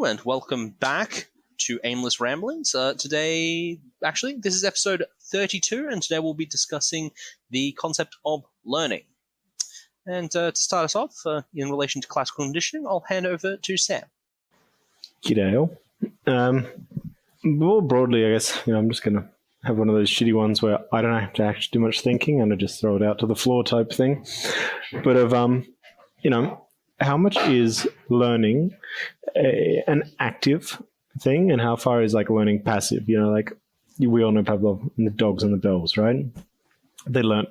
and welcome back to Aimless Ramblings. Today, actually, this is episode 32, and today we'll be discussing the concept of learning. And to start us off, in relation to classical conditioning, I'll hand over to Sam. G'day all. More broadly, I guess, I'm just going to have one of those shitty ones where I don't have to actually do much thinking and I just throw it out to the floor type thing. But of, how much is learning an active thing and how far is like learning passive? Like we all know Pavlov and the dogs and the bells, right? They learnt,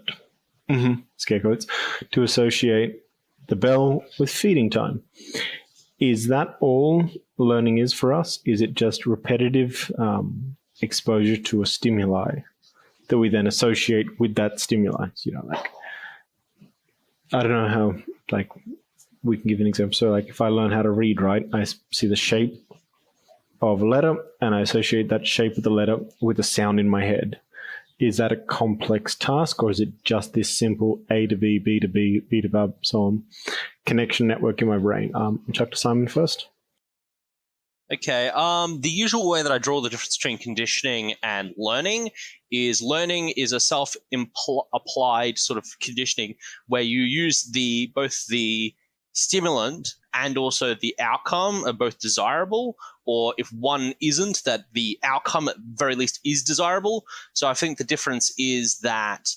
scare quotes, to associate the bell with feeding time. Is that all learning is for us? Is it just repetitive exposure to a stimuli that we then associate with that stimuli? I don't know how, we can give an example. So, if I learn how to read, right, I see the shape of a letter and I associate that shape of the letter with a sound in my head. Is that a complex task, or is it just this simple A to B, B to B, B to B, so on, connection network in my brain? Chuck to Simon first. Okay, the usual way that I draw the difference between conditioning and learning is a self-applied sort of conditioning where you use both the stimulant and also the outcome are both desirable, or if one isn't, that the outcome at very least is desirable. So I think the difference is that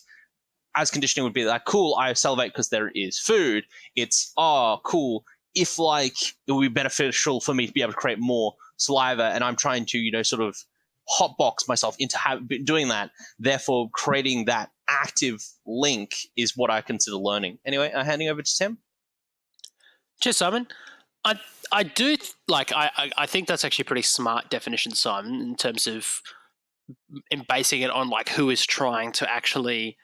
as conditioning would be like, cool, I salivate because there is food. It's, cool, if it would be beneficial for me to be able to create more saliva, and I'm trying to, sort of hotbox myself into doing that. Therefore, creating that active link is what I consider learning. Anyway, handing over to Sam. Cheers, Simon. I do I think that's actually a pretty smart definition, Simon, in terms of basing it on who is trying to actually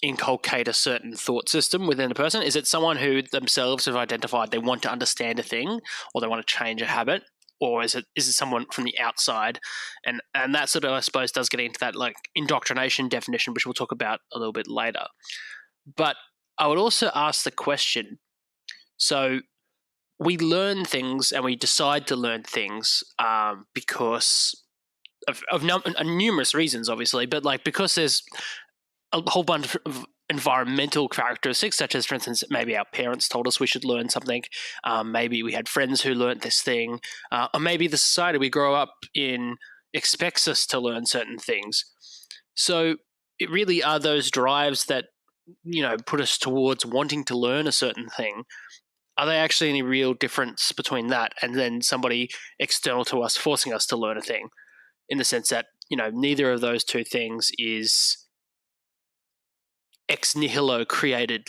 inculcate a certain thought system within a person. Is it someone who themselves have identified they want to understand a thing or they want to change a habit, or is it someone from the outside? And that sort of, I suppose, does get into that indoctrination definition, which we'll talk about a little bit later. But I would also ask the question, so we learn things and we decide to learn things because of numerous reasons, obviously, but because there's a whole bunch of environmental characteristics, such as, for instance, maybe our parents told us we should learn something, maybe we had friends who learned this thing, or maybe the society we grow up in expects us to learn certain things. So it really are those drives that, put us towards wanting to learn a certain thing. Are there actually any real difference between that and then somebody external to us forcing us to learn a thing, in the sense that, neither of those two things is ex nihilo created?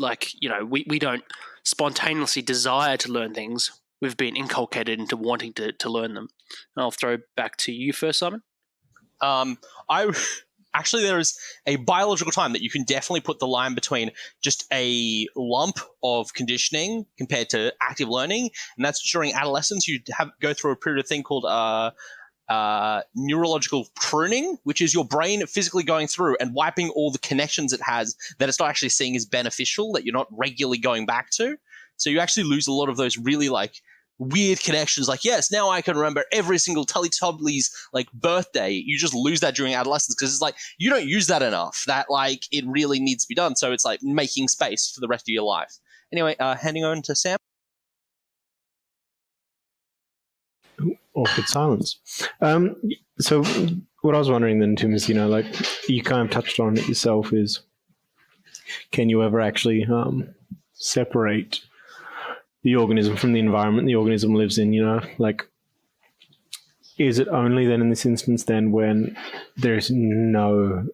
We don't spontaneously desire to learn things. We've been inculcated into wanting to learn them. And I'll throw back to you first, Simon. Actually, there is a biological time that you can definitely put the line between just a lump of conditioning compared to active learning, and that's during adolescence. You go through a period of thing called neurological pruning, which is your brain physically going through and wiping all the connections it has that it's not actually seeing as beneficial, that you're not regularly going back to. So you actually lose a lot of those really weird connections. Yes, now I can remember every single Teletubbies birthday. You just lose that during adolescence because it's you don't use that enough. That it really needs to be done. So it's making space for the rest of your life. Anyway, handing on to Sam. Awkward silence. So what I was wondering then, Tim, is, you kind of touched on it yourself, is can you ever actually separate the organism from the environment the organism lives in? Is it only then in this instance then when there's no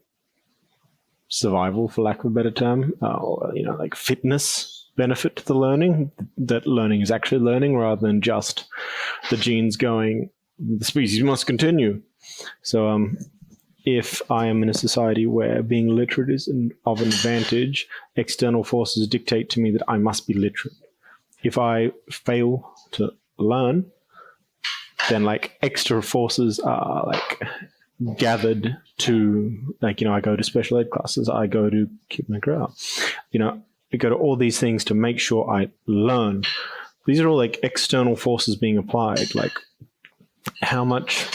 survival, for lack of a better term, or, fitness benefit to the learning, that learning is actually learning rather than just the genes going, the species must continue? So if I am in a society where being literate is of an advantage, external forces dictate to me that I must be literate. If I fail to learn, then extra forces are gathered to, I go to special ed classes, I go to keep my grade up, I go to all these things to make sure I learn. These are all external forces being applied, how much,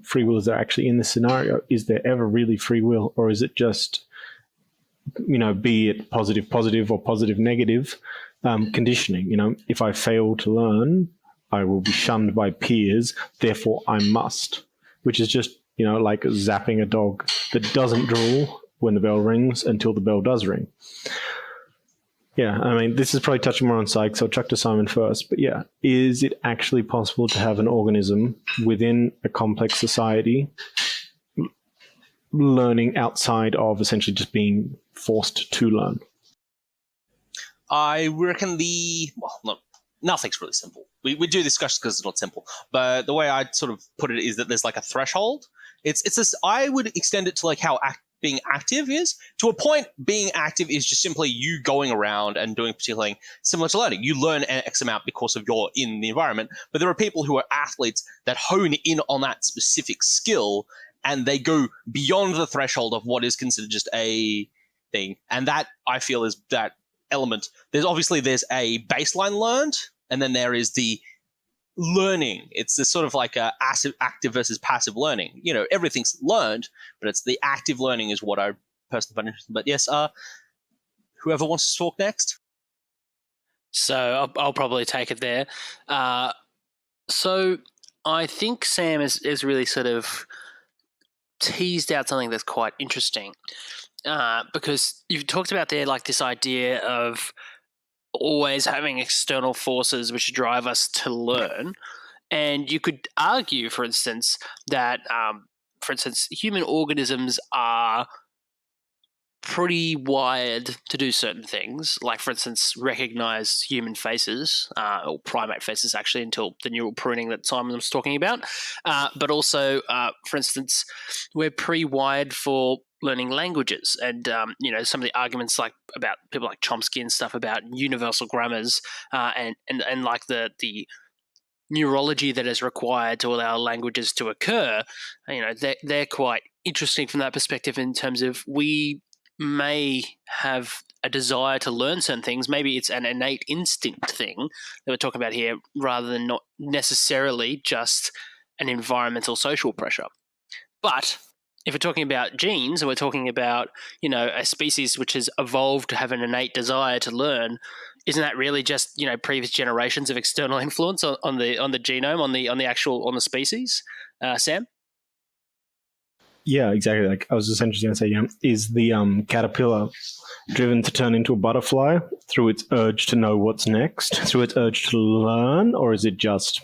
free will is there actually in this scenario? Is there ever really free will, or is it just, be it positive or positive negative conditioning? If I fail to learn, I will be shunned by peers, therefore I must, which is just, like zapping a dog that doesn't drool when the bell rings until the bell does ring. Yeah, I mean, this is probably touching more on psych, so I'll chuck to Simon first. But yeah, is it actually possible to have an organism within a complex society learning outside of essentially just being forced to learn? I reckon nothing's really simple. We do discuss because it's not simple. But the way I sort of put it is that there's like a threshold. It's this. I would extend it to like how being active is. To a point, being active is just simply you going around and doing particular thing similar to learning. You learn an X amount because of you're in the environment. But there are people who are athletes that hone in on that specific skill and they go beyond the threshold of what is considered just a thing. And that, I feel, is that element. There's a baseline learned, and then there is the learning. It's this sort of like a active versus passive learning. Everything's learned, but it's the active learning is what I personally find interesting. But yes, whoever wants to talk next. So I'll probably take it there. So I think Sam is really sort of teased out something that's quite interesting, because you've talked about there like this idea of always having external forces which drive us to learn. And you could argue, for instance, that, human organisms are pretty wired to do certain things, like, for instance, recognize human faces, or primate faces, actually, until the neural pruning that Simon was talking about. But also, for instance, we're pre-wired for learning languages, and some of the arguments like about people like Chomsky and stuff about universal grammars, and like the neurology that is required to allow languages to occur. They're quite interesting from that perspective, in terms of we may have a desire to learn certain things. Maybe it's an innate instinct thing that we're talking about here, rather than not necessarily just an environmental social pressure. But if we're talking about genes, and we're talking about, a species which has evolved to have an innate desire to learn, isn't that really just, previous generations of external influence on the genome, on the species? Sam? Yeah, exactly. Like I was essentially going to say, is the caterpillar driven to turn into a butterfly through its urge to know what's next, through its urge to learn, or is it just,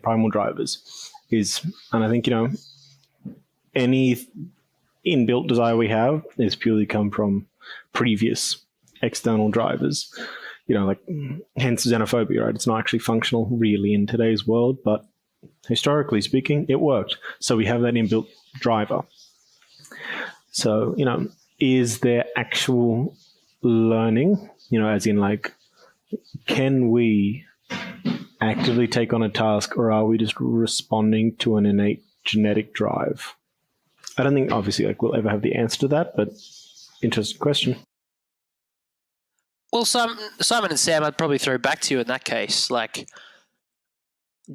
primal drivers? And I think, any inbuilt desire we have is purely come from previous external drivers. Like hence xenophobia, right? It's not actually functional really in today's world, but historically speaking, it worked. So we have that inbuilt driver. So, is there actual learning, as in like, can we actively take on a task, or are we just responding to an innate genetic drive? I don't think obviously like we'll ever have the answer to that, but interesting question. Well, Simon and Sam, I'd probably throw back to you in that case. Like,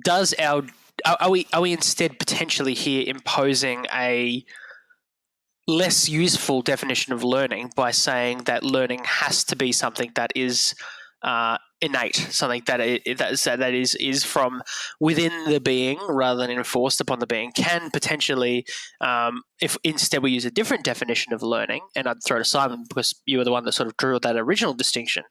are we instead potentially here imposing a less useful definition of learning by saying that learning has to be something that is innate, something that is from within the being rather than enforced upon the being? Can potentially, if instead we use a different definition of learning, and I'd throw to Simon because you were the one that sort of drew that original distinction,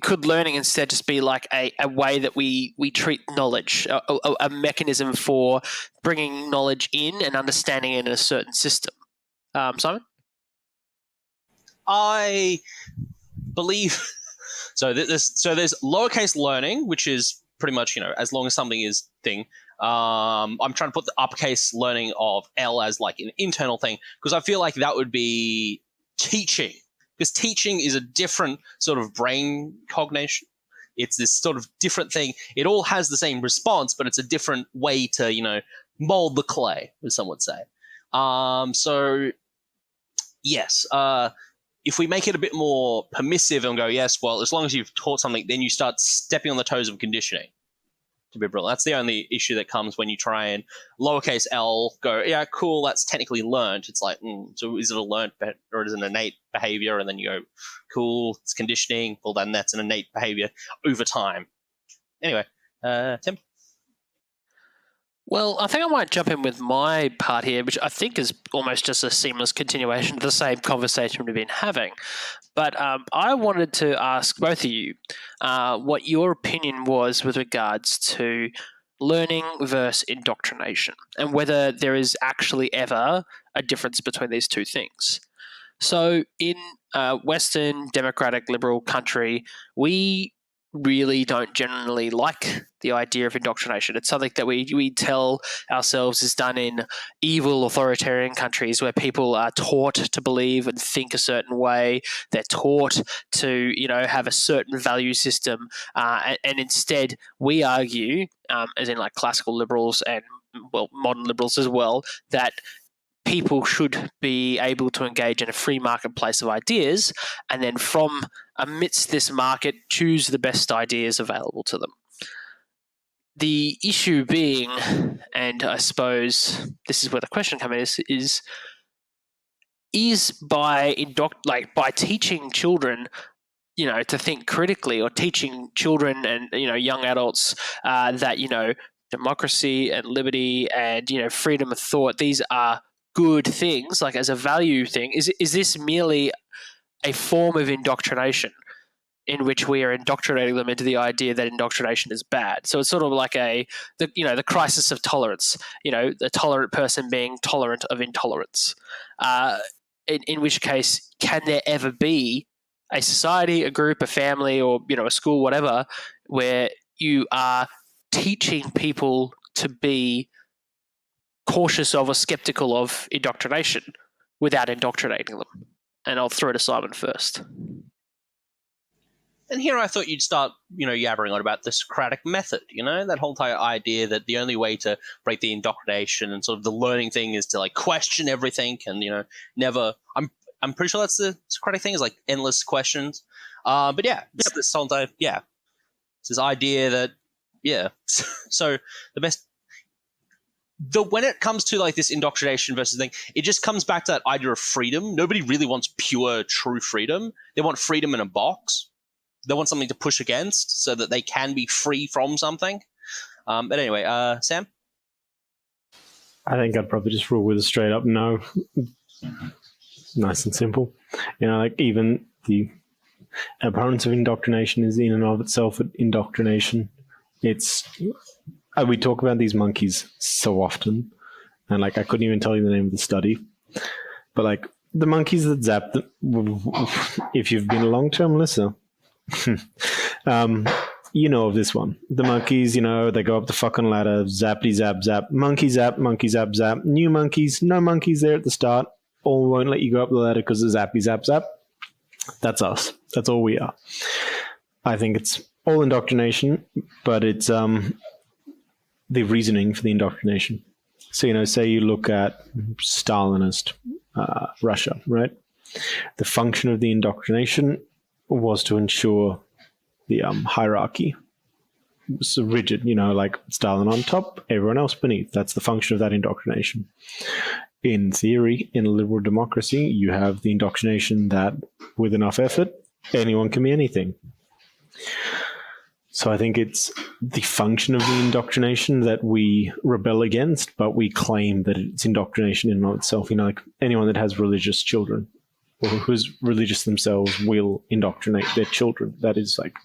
could learning instead just be like a way that we treat knowledge, a mechanism for bringing knowledge in and understanding it in a certain system? Simon? I believe so. There's lowercase learning, which is pretty much as long as something is thing. I'm trying to put the uppercase learning of L as like an internal thing, because I feel like that would be teaching. Because teaching is a different sort of brain cognition. It's this sort of different thing. It all has the same response, but it's a different way to, mold the clay, as some would say. So, yes, if we make it a bit more permissive and go, yes, well, as long as you've taught something, then you start stepping on the toes of conditioning. to be brilliant. That's the only issue that comes when you try and lowercase l go, yeah, cool, that's technically learned. It's like, so is it a learned or is it an innate behavior? And then you go, cool, it's conditioning. Well, then that's an innate behavior over time. Anyway, Tim? Well, I think I might jump in with my part here, which I think is almost just a seamless continuation of the same conversation we've been having. But I wanted to ask both of you what your opinion was with regards to learning versus indoctrination, and whether there is actually ever a difference between these two things. So in Western democratic liberal country, we really don't generally like the idea of indoctrination. It's something that we tell ourselves is done in evil authoritarian countries where people are taught to believe and think a certain way. They're taught to, have a certain value system. And instead, we argue, as in like classical liberals and, modern liberals as well, that people should be able to engage in a free marketplace of ideas, and then from amidst this market, choose the best ideas available to them. The issue being, and I suppose this is where the question comes in, is by teaching children, to think critically, or teaching children and young adults that democracy and liberty and freedom of thought, these are good things, like as a value thing. Is this merely a form of indoctrination in which we are indoctrinating them into the idea that indoctrination is bad? So it's sort of like the crisis of tolerance, the tolerant person being tolerant of intolerance, in which case, can there ever be a society, a group, a family, or a school, whatever, where you are teaching people to be cautious of or skeptical of indoctrination without indoctrinating them? And I'll throw it to Simon first. And here I thought you'd start, yabbering on about the Socratic Method, that whole entire idea that the only way to break the indoctrination and sort of the learning thing is to question everything and, never. I'm pretty sure that's the Socratic thing, is like endless questions. But yeah, this whole time, it's this idea that, so the best. When it comes to like this indoctrination versus thing, it just comes back to that idea of freedom. Nobody really wants pure, true freedom. They want freedom in a box. They want something to push against so that they can be free from something. But anyway, Sam? I think I'd probably just rule with a straight up no. Nice and simple. Even the abhorrence of indoctrination is in and of itself indoctrination. We talk about these monkeys so often, and I couldn't even tell you the name of the study, but the monkeys that zap them, if you've been a long-term listener, you know of this one. The monkeys, they go up the fucking ladder, zappity zap zap, monkey zap, zap, new monkeys, no monkeys there at the start, all won't let you go up the ladder because of zappy zap zap. That's us. That's all we are. I think it's all indoctrination, but it's the reasoning for the indoctrination. So, say you look at Stalinist Russia, right? The function of the indoctrination was to ensure the hierarchy. So rigid, like Stalin on top, everyone else beneath. That's the function of that indoctrination. In theory, in a liberal democracy, you have the indoctrination that with enough effort, anyone can be anything. So I think it's the function of the indoctrination that we rebel against, but we claim that it's indoctrination in and of itself. Like anyone that has religious children or who's religious themselves will indoctrinate their children. That is like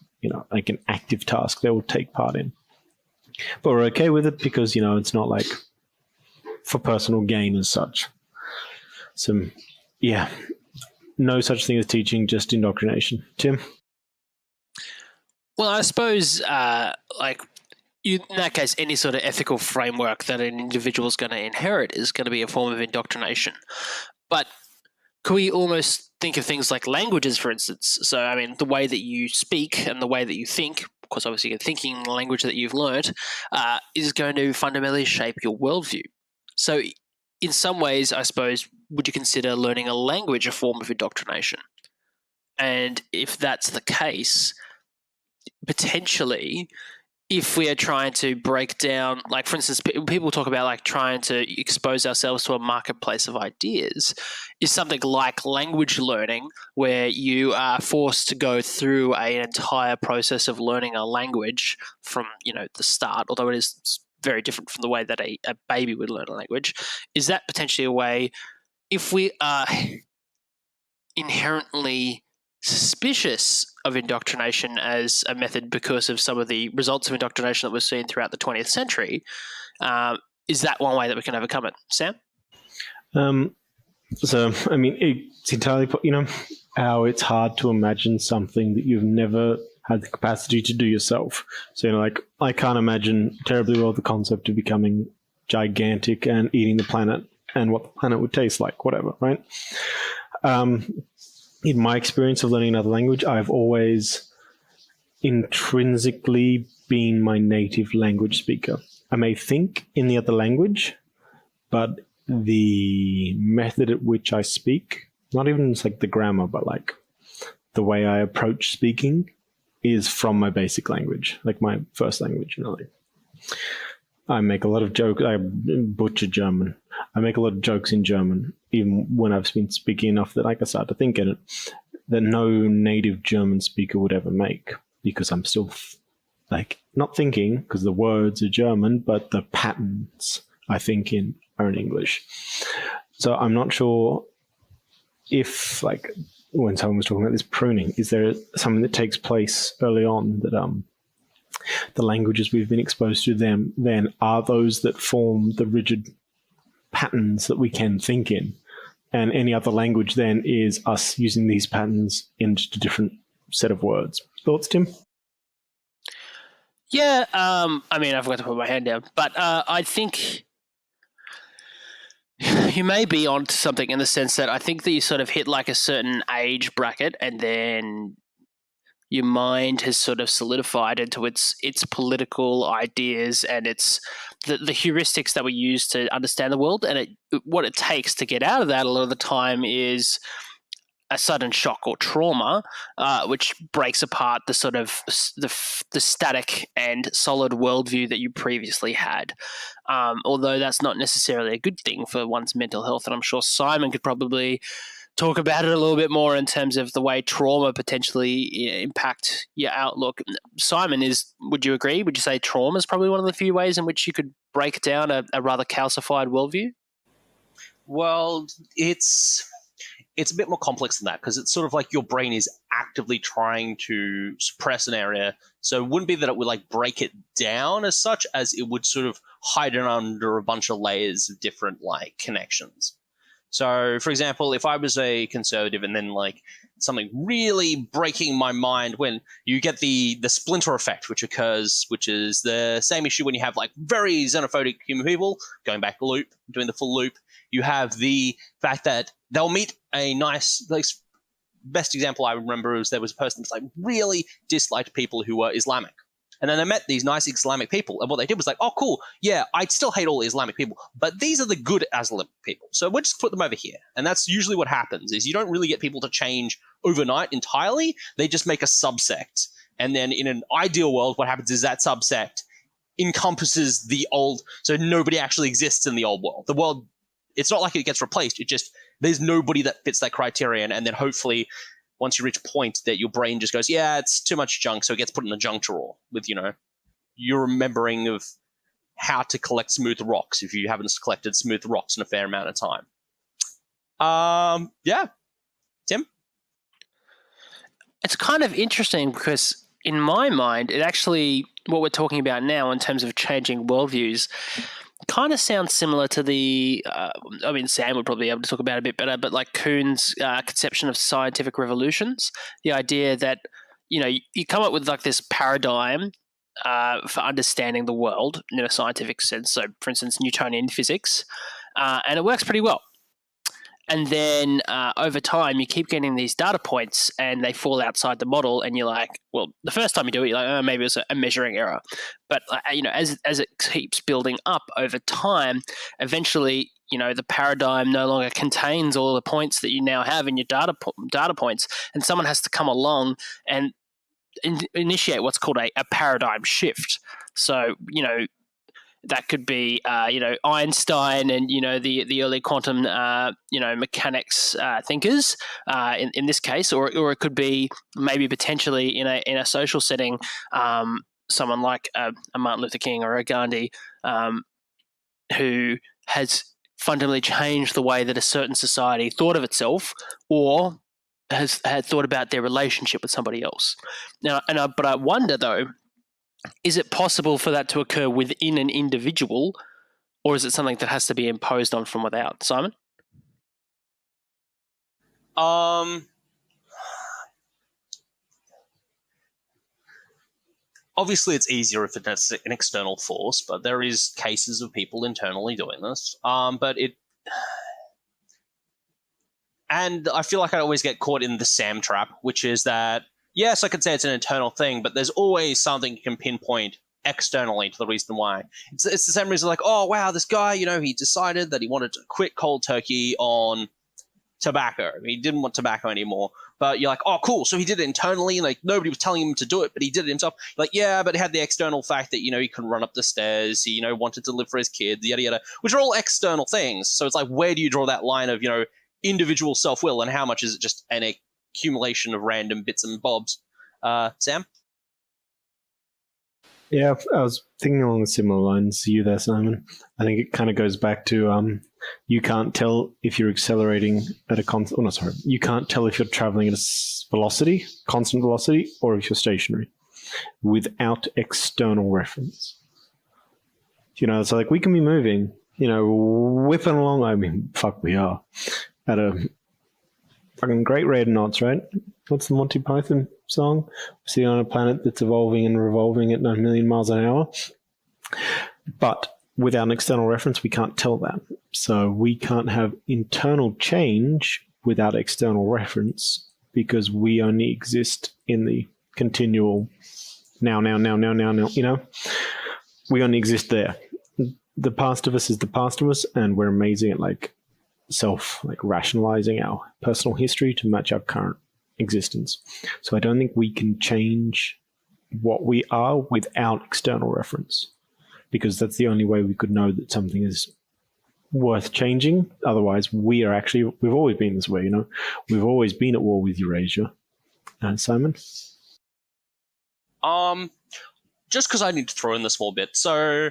an active task they will take part in. But we're okay with it because, it's not like for personal gain as such. So, yeah, no such thing as teaching, just indoctrination. Tim? Well, I suppose, in that case, any sort of ethical framework that an individual is going to inherit is going to be a form of indoctrination. But could we almost think of things like languages, for instance? So, the way that you speak and the way that you think, of course, obviously you're thinking the language that you've learned, is going to fundamentally shape your worldview. So, in some ways, I suppose, would you consider learning a language a form of indoctrination? And if that's the case, potentially, if we are trying to break down, like for instance, people talk about like trying to expose ourselves to a marketplace of ideas, is something like language learning, where you are forced to go through an entire process of learning a language from the start, although it is very different from the way that a baby would learn a language. Is that potentially a way, if we are inherently suspicious of indoctrination as a method because of some of the results of indoctrination that we've seen throughout the 20th century, is that one way that we can overcome it? Sam? So, I mean, it's entirely, how it's hard to imagine something that you've never had the capacity to do yourself. So, like, I can't imagine terribly well the concept of becoming gigantic and eating the planet and what the planet would taste like, whatever, right? In my experience of learning another language, I've always intrinsically been my native language speaker. I may think in the other language, but the method at which I speak, not even just like the grammar, but like the way I approach speaking is from my basic language, like my first language. Like, I make a lot of jokes. I butcher German. I make a lot of jokes in German, even when I've been speaking enough that I can start to think in it, that no native German speaker would ever make, because I'm still like not thinking because the words are German, but the patterns I think in are in English. So I'm not sure if, like, when someone was talking about this pruning, is there something that takes place early on that the languages we've been exposed to them then are those that form the rigid patterns that we can think in, and any other language then is us using these patterns into a different set of words. Thoughts, Tim? Yeah, I mean, I forgot to put my hand down, but I think you may be onto something in the sense that I think that you sort of hit like a certain age bracket, and then your mind has sort of solidified into its political ideas and its the heuristics that we use to understand the world. And what it takes to get out of that a lot of the time is a sudden shock or trauma, which breaks apart the sort of the static and solid worldview that you previously had. Although that's not necessarily a good thing for one's mental health, and I'm sure Simon could probably talk about it a little bit more in terms of the way trauma potentially impact your outlook. Simon, would you agree? Would you say trauma is probably one of the few ways in which you could break down a rather calcified worldview? Well, it's a bit more complex than that, because it's sort of like your brain is actively trying to suppress an area. So it wouldn't be that it would like break it down as such, as it would sort of hide it under a bunch of layers of different like connections. So, for example, if I was a conservative and then like something really breaking my mind, when you get the splinter effect, which occurs, which is the same issue when you have like very xenophobic human people going back loop, doing the full loop. You have the fact that they'll meet a nice, like, best example I remember was there was a person that like really disliked people who were Islamic. And then they met these nice Islamic people, and what they did was like, oh, cool, yeah, I still hate all Islamic people, but these are the good Islamic people, so we'll just put them over here. And that's usually what happens, is you don't really get people to change overnight entirely. They just make a subsect. And then in an ideal world, what happens is that subsect encompasses the old, so nobody actually exists in the old world. The world, it's not like it gets replaced, it just, there's nobody that fits that criterion, and then hopefully once you reach a point that your brain just goes, yeah, it's too much junk, so it gets put in the junk drawer with, your remembering of how to collect smooth rocks if you haven't collected smooth rocks in a fair amount of time. Yeah. Tim? It's kind of interesting because in my mind, it actually, what we're talking about now in terms of changing worldviews, kind of sounds similar to the, I mean, Sam would probably be able to talk about it a bit better, but like Kuhn's conception of scientific revolutions, the idea that, you come up with like this paradigm for understanding the world in a scientific sense. So, for instance, Newtonian physics, and it works pretty well. And then over time, you keep getting these data points and they fall outside the model. And you're like, well, the first time you do it, you're like, oh, maybe it was a measuring error. But, as it keeps building up over time, eventually, the paradigm no longer contains all the points that you now have in your data points. And someone has to come along and initiate what's called a paradigm shift. So, that could be, Einstein and, the early quantum, mechanics thinkers in this case, or it could be maybe potentially in a social setting, someone like a Martin Luther King or a Gandhi, who has fundamentally changed the way that a certain society thought of itself, or had thought about their relationship with somebody else. Now, but I wonder though, is it possible for that to occur within an individual, or is it something that has to be imposed on from without? Simon? Obviously, it's easier if it's an external force, but there is cases of people internally doing this. And I feel like I always get caught in the Sam trap, which is that, yes, I could say it's an internal thing, but there's always something you can pinpoint externally to the reason why. It's the same reason, like, oh, wow, this guy, he decided that he wanted to quit cold turkey on tobacco. He didn't want tobacco anymore. But you're like, oh, cool. So he did it internally, and like nobody was telling him to do it, but he did it himself. Like, yeah, but it had the external fact that, he couldn't run up the stairs. He, wanted to live for his kids, yada, yada, which are all external things. So it's like, where do you draw that line of, individual self-will, and how much is it just an accumulation of random bits and bobs? Sam? Yeah, I was thinking along similar lines to you there, Simon. I think it kind of goes back to you can't tell if you're accelerating at a you can't tell if you're traveling at a constant velocity, or if you're stationary without external reference. So like we can be moving, whipping along. I mean, fuck, we are at a fucking great rate of knots, right? What's the Monty Python song? We're sitting on a planet that's evolving and revolving at 9 million miles an hour. But without an external reference, we can't tell that. So we can't have internal change without external reference, because we only exist in the continual now. We only exist there. The past of us is the past of us, and we're amazing at rationalizing our personal history to match our current existence. So I don't think we can change what we are without external reference, because that's the only way we could know that something is worth changing. Otherwise, we've always been this way, We've always been at war with Eurasia. Simon? Just because I need to throw in the small bit. So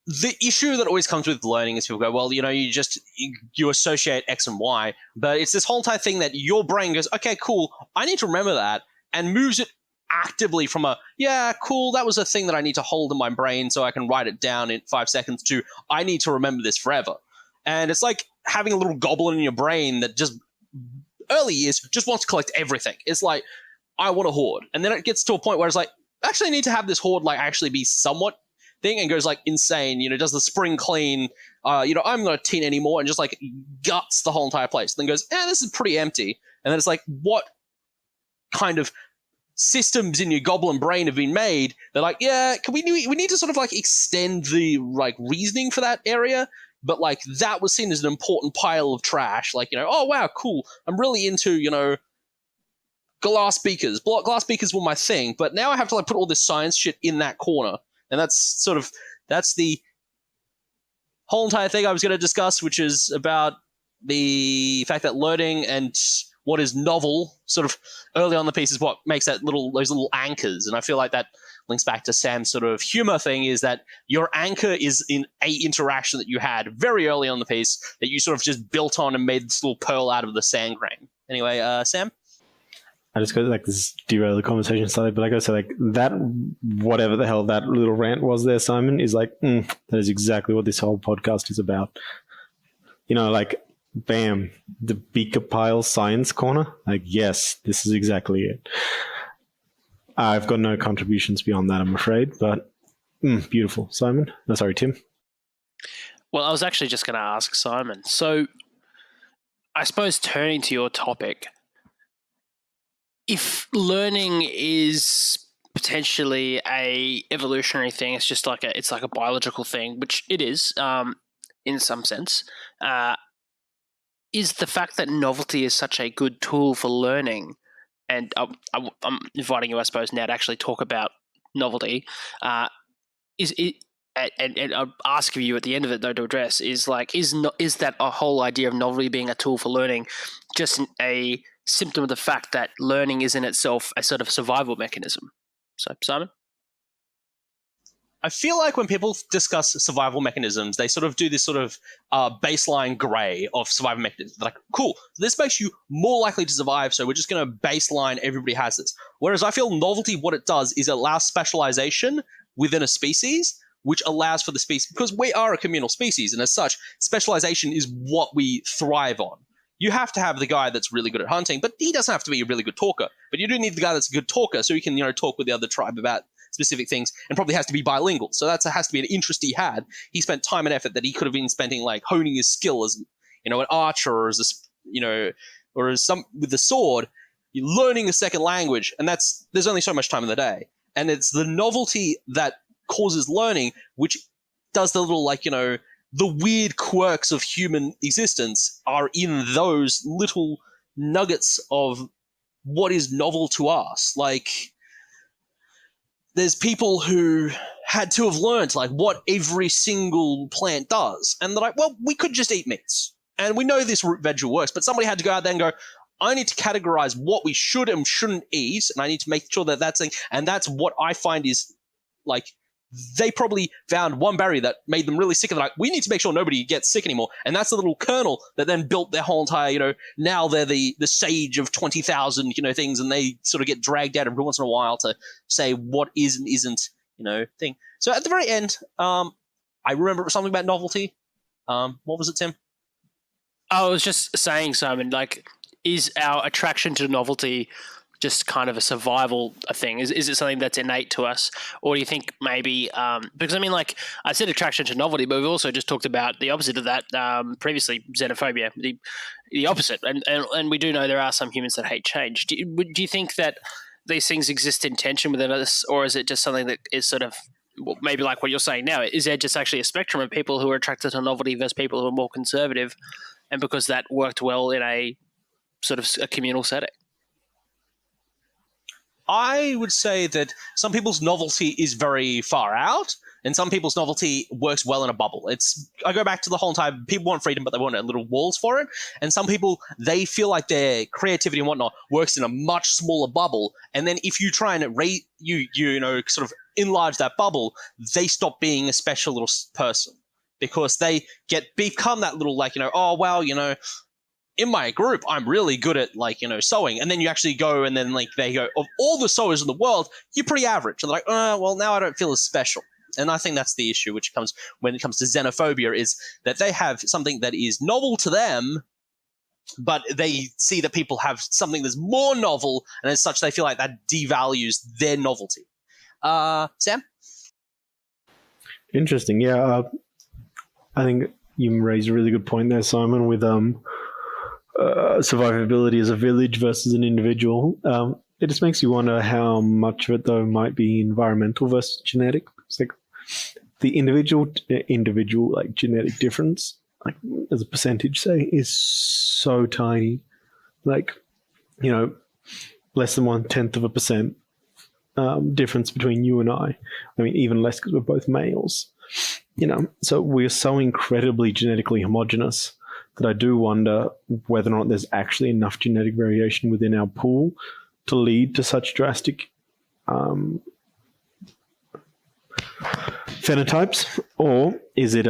the issue that always comes with learning is people go, well, you associate X and Y, but it's this whole type thing that your brain goes, okay, cool, I need to remember that, and moves it actively from cool, that was a thing that I need to hold in my brain so I can write it down in 5 seconds, to I need to remember this forever. And it's like having a little goblin in your brain that just early years just wants to collect everything. It's like, I want a hoard. And then it gets to a point where it's like, actually I need to have this hoard actually be somewhat thing, and goes insane, does the spring clean, I'm not a teen anymore, and just guts the whole entire place. Then goes, this is pretty empty. And then it's like, what kind of systems in your goblin brain have been made? They're like, yeah, we need to sort of extend the reasoning for that area, but that was seen as an important pile of trash. Oh wow, cool, I'm really into glass beakers. Glass beakers were my thing, but now I have to put all this science shit in that corner. And that's the whole entire thing I was going to discuss, which is about the fact that learning and what is novel sort of early on the piece is what makes those little anchors. And I feel like that links back to Sam's sort of humor thing, is that your anchor is in a interaction that you had very early on the piece that you sort of just built on and made this little pearl out of the sand grain. Anyway, Sam? I just go this derail the conversation slightly, but I go say that whatever the hell that little rant was there, Simon, is that is exactly what this whole podcast is about. Bam, the beaker pile science corner. Yes, this is exactly it. I've got no contributions beyond that, I'm afraid, but beautiful. Simon? No, sorry, Tim. Well, I was actually just going to ask Simon. So I suppose turning to your topic, if learning is potentially a evolutionary thing, it's just it's like a biological thing, which it is in some sense. Is the fact that novelty is such a good tool for learning and I'm inviting you, I suppose, now to actually talk about novelty. Is it? And I'll ask you at the end of it though to address is that a whole idea of novelty being a tool for learning just a symptom of the fact that learning is in itself a sort of survival mechanism? So, Simon? I feel like when people discuss survival mechanisms, they sort of do this sort of baseline gray of survival mechanisms. They're like, cool, this makes you more likely to survive, so we're just going to baseline everybody has this. Whereas I feel novelty, what it does is it allows specialization within a species, which allows for the species, because we are a communal species, and as such, specialization is what we thrive on. You have to have the guy that's really good at hunting, but he doesn't have to be a really good talker. But you do need the guy that's a good talker, so he can, talk with the other tribe about specific things, and probably has to be bilingual. So that has to be an interest he had. He spent time and effort that he could have been spending like honing his skill as, an archer, or as or as some with the sword. You're learning a second language, and there's only so much time in the day, and it's the novelty that causes learning, which does the little the weird quirks of human existence are in those little nuggets of what is novel to us. Like, there's people who had to have learned what every single plant does, and they're like, well, we could just eat meats, and we know this root vegetable works, but somebody had to go out there and go, I need to categorize what we should and shouldn't eat, and I need to make sure that that's thing, and that's what I find is they probably found one berry that made them really sick, and they're like, we need to make sure nobody gets sick anymore. And that's the little kernel that then built their whole entire, now they're the sage of 20,000, things, and they sort of get dragged out every once in a while to say what is and isn't, thing. So at the very end, I remember something about novelty. What was it, Tim? I was just saying, Simon, is our attraction to novelty just kind of a survival thing? Is it something that's innate to us? Or do you think maybe, because I said attraction to novelty, but we've also just talked about the opposite of that previously, xenophobia, the opposite. And we do know there are some humans that hate change. Do you think that these things exist in tension within us, or is it just something that is sort of, maybe like what you're saying now, is there just actually a spectrum of people who are attracted to novelty versus people who are more conservative, and because that worked well in a sort of a communal setting? I would say that some people's novelty is very far out, and some people's novelty works well in a bubble. I go back to the whole time, people want freedom, but they want little walls for it. And some people, they feel like their creativity and whatnot works in a much smaller bubble. And then if you try and sort of enlarge that bubble, they stop being a special little person, because they become that little oh, well, in my group, I'm really good at sewing, and then you actually go and then they go, of all the sewers in the world, you're pretty average. And they're like, well, now I don't feel as special. And I think that's the issue, which comes when it comes to xenophobia, is that they have something that is novel to them, but they see that people have something that's more novel, and as such, they feel like that devalues their novelty. Sam? Interesting. Yeah, I think you raised a really good point there, Simon, with survivability as a village versus an individual. It just makes you wonder how much of it, though, might be environmental versus genetic. It's the individual genetic difference, as a percentage, say, is so tiny. Less than 0.1% difference between you and I. I mean, even less because we're both males. So we're so incredibly genetically homogenous that I do wonder whether or not there's actually enough genetic variation within our pool to lead to such drastic phenotypes, or is it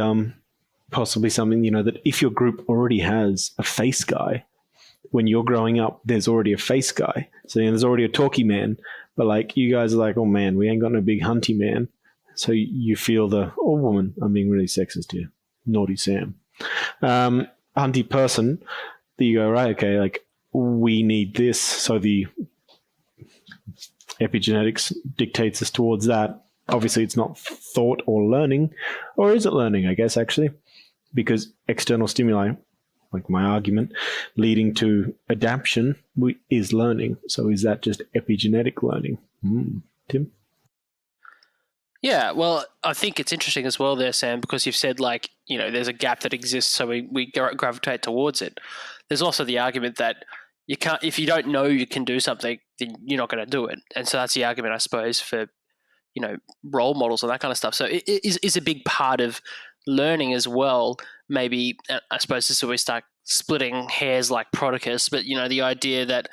possibly something, that if your group already has a face guy, when you're growing up, there's already a face guy. So there's already a talky man, but you guys are like, oh man, we ain't got no big hunty man. So you feel oh woman, I'm being really sexist here. Naughty Sam. Hunty person, that you go, right, okay, we need this, so the epigenetics dictates us towards that. Obviously, it's not thought or learning, or is it learning, I guess, actually? Because external stimuli, like my argument, leading to adaptation is learning. So is that just epigenetic learning? Tim? Yeah, well, I think it's interesting as well there, Sam, because you've said there's a gap that exists, so we gravitate towards it. There's also the argument that you can't, if you don't know you can do something, then you're not going to do it. And so that's the argument, I suppose, for role models and that kind of stuff. So it is a big part of learning as well. Maybe I suppose this is where we start splitting hairs like Prodicus, but the idea that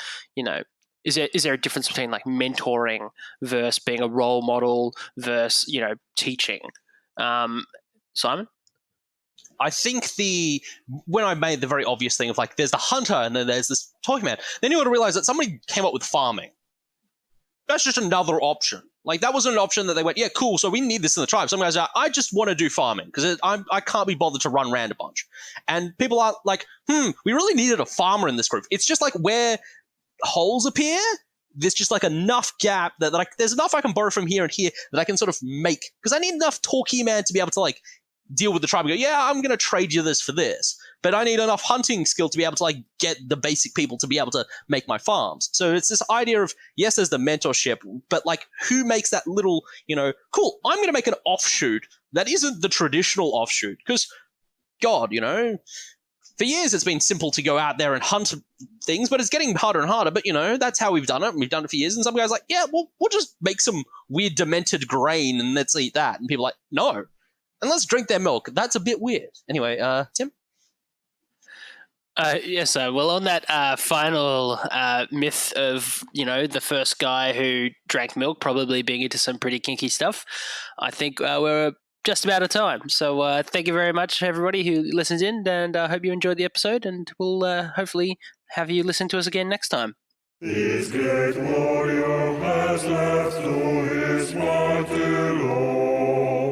is there a difference between like mentoring versus being a role model versus teaching? Simon? I think when I made the very obvious thing of like there's the hunter and then there's this talking man, then you got to realize that somebody came up with farming. That's just another option. Like that wasn't an option that they went, yeah, cool, so we need this in the tribe. Some guys are, I just want to do farming because I can't be bothered to run around a bunch. And people are like, we really needed a farmer in this group. It's just like where holes appear, there's just like enough gap that like there's enough I can borrow from here and here that I can sort of make, because I need enough talky man to be able to like deal with the tribe and go, yeah, I'm going to trade you this for this. But I need enough hunting skill to be able to like get the basic people to be able to make my farms. So it's this idea of, yes, there's the mentorship, but like who makes that little, cool, I'm going to make an offshoot that isn't the traditional offshoot. Because God, for years it's been simple to go out there and hunt things, but it's getting harder and harder. But that's how we've done it. And we've done it for years. And some guys are like, yeah, we'll just make some weird demented grain and let's eat that. And people are like, no. And let's drink their milk. That's a bit weird. Anyway, Tim? Yes, well, on that final myth of, the first guy who drank milk probably being into some pretty kinky stuff, I think we're just about out of time. So thank you very much, everybody who listens in, and I hope you enjoyed the episode, and we'll hopefully have you listen to us again next time. This great warrior has left, though his mighty Lord.